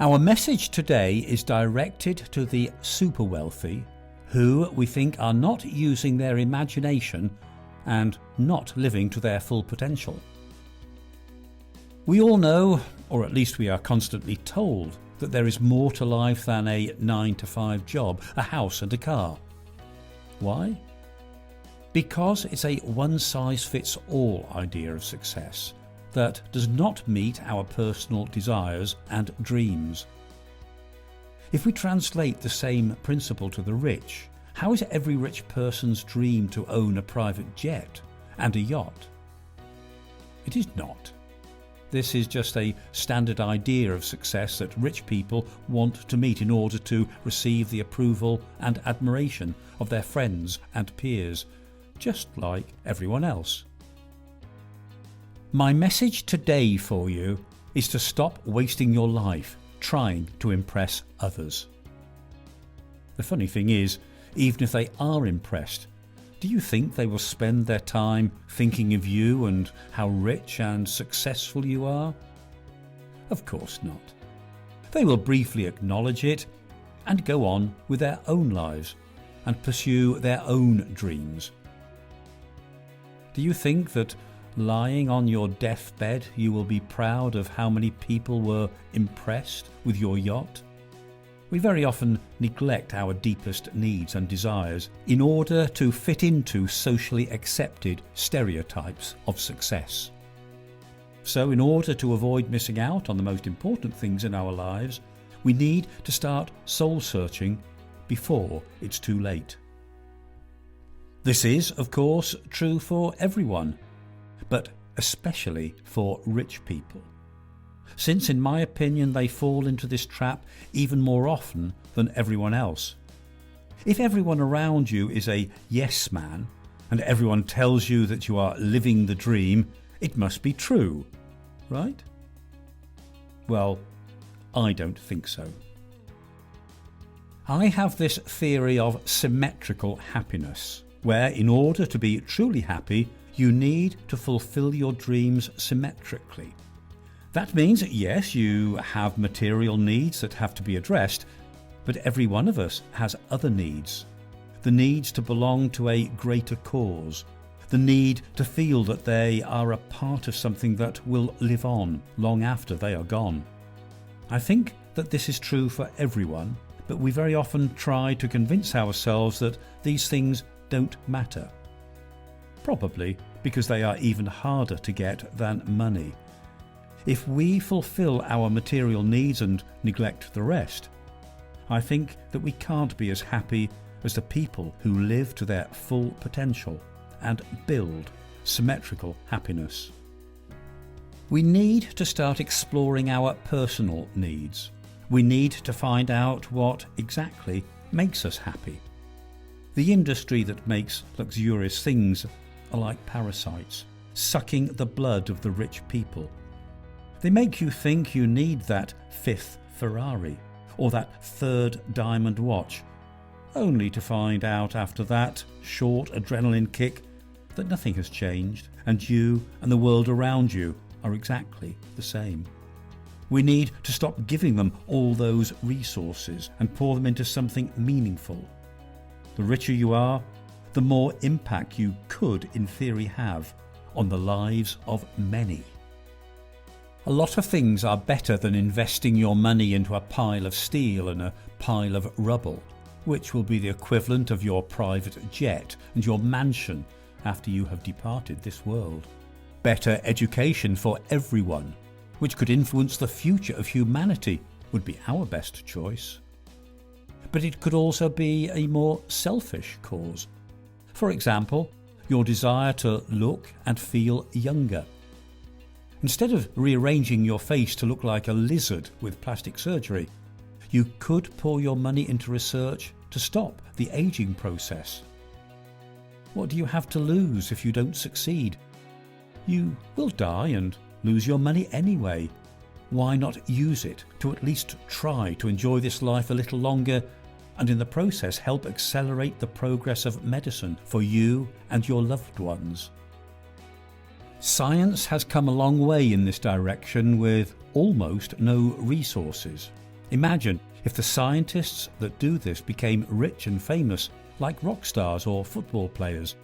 Our message today is directed to the super wealthy who we think are not using their imagination and not living to their full potential. We all know, or at least we are constantly told, that there is more to life than a 9-to-5 job, a house and a car. Why? Because it's a one-size-fits-all idea of success that does not meet our personal desires and dreams. If we translate the same principle to the rich, how is every rich person's dream to own a private jet and a yacht? It is not. This is just a standard idea of success that rich people want to meet in order to receive the approval and admiration of their friends and peers, just like everyone else. My message today for you is to stop wasting your life trying to impress others. The funny thing is, even if they are impressed, do you think they will spend their time thinking of you and how rich and successful you are? Of course not. They will briefly acknowledge it and go on with their own lives and pursue their own dreams. Do you think that lying on your deathbed you will be proud of how many people were impressed with your yacht? We very often neglect our deepest needs and desires in order to fit into socially accepted stereotypes of success. So in order to avoid missing out on the most important things in our lives, we need to start soul-searching before it's too late. This is, of course, true for everyone, but especially for rich people, since in my opinion they fall into this trap even more often than everyone else. If everyone around you is a yes man and everyone tells you that you are living the dream, it must be true, right? Well, I don't think so. I have this theory of symmetrical happiness, where in order to be truly happy, you need to fulfill your dreams symmetrically. That means that yes, you have material needs that have to be addressed, but every one of us has other needs. The needs to belong to a greater cause, the need to feel that they are a part of something that will live on long after they are gone. I think that this is true for everyone, but we very often try to convince ourselves that these things don't matter. Probably because they are even harder to get than money. If we fulfill our material needs and neglect the rest, I think that we can't be as happy as the people who live to their full potential and build symmetrical happiness. We need to start exploring our personal needs. We need to find out what exactly makes us happy. The industry that makes luxurious things are like parasites, sucking the blood of the rich people. They make you think you need that 5th Ferrari or that 3rd diamond watch, only to find out after that short adrenaline kick that nothing has changed and you and the world around you are exactly the same. We need to stop giving them all those resources and pour them into something meaningful. The richer you are, the more impact you could, in theory, have on the lives of many. A lot of things are better than investing your money into a pile of steel and a pile of rubble, which will be the equivalent of your private jet and your mansion after you have departed this world. Better education for everyone, which could influence the future of humanity, would be our best choice. But it could also be a more selfish cause. For example, your desire to look and feel younger. Instead of rearranging your face to look like a lizard with plastic surgery, you could pour your money into research to stop the aging process. What do you have to lose if you don't succeed? You will die and lose your money anyway. Why not use it to at least try to enjoy this life a little longer and in the process help accelerate the progress of medicine for you and your loved ones? Science has come a long way in this direction with almost no resources. Imagine if the scientists that do this became rich and famous like rock stars or football players.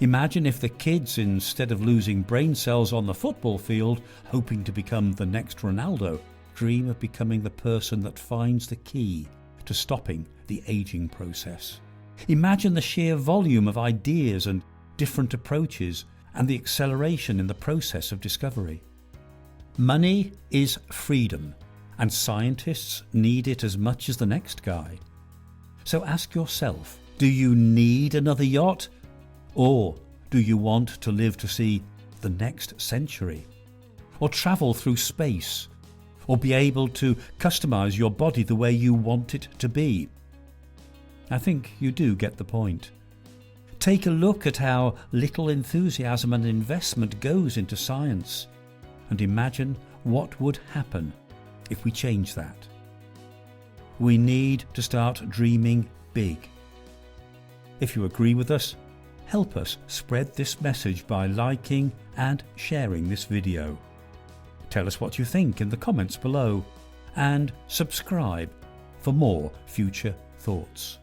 Imagine if the kids, instead of losing brain cells on the football field, hoping to become the next Ronaldo, dream of becoming the person that finds the key to stopping the aging process. Imagine the sheer volume of ideas and different approaches and the acceleration in the process of discovery. Money is freedom, and scientists need it as much as the next guy. So ask yourself, do you need another yacht? Or do you want to live to see the next century? Or travel through space? Or be able to customize your body the way you want it to be? I think you do get the point. Take a look at how little enthusiasm and investment goes into science, and imagine what would happen if we change that. We need to start dreaming big. If you agree with us, help us spread this message by liking and sharing this video. Tell us what you think in the comments below, and subscribe for more future thoughts.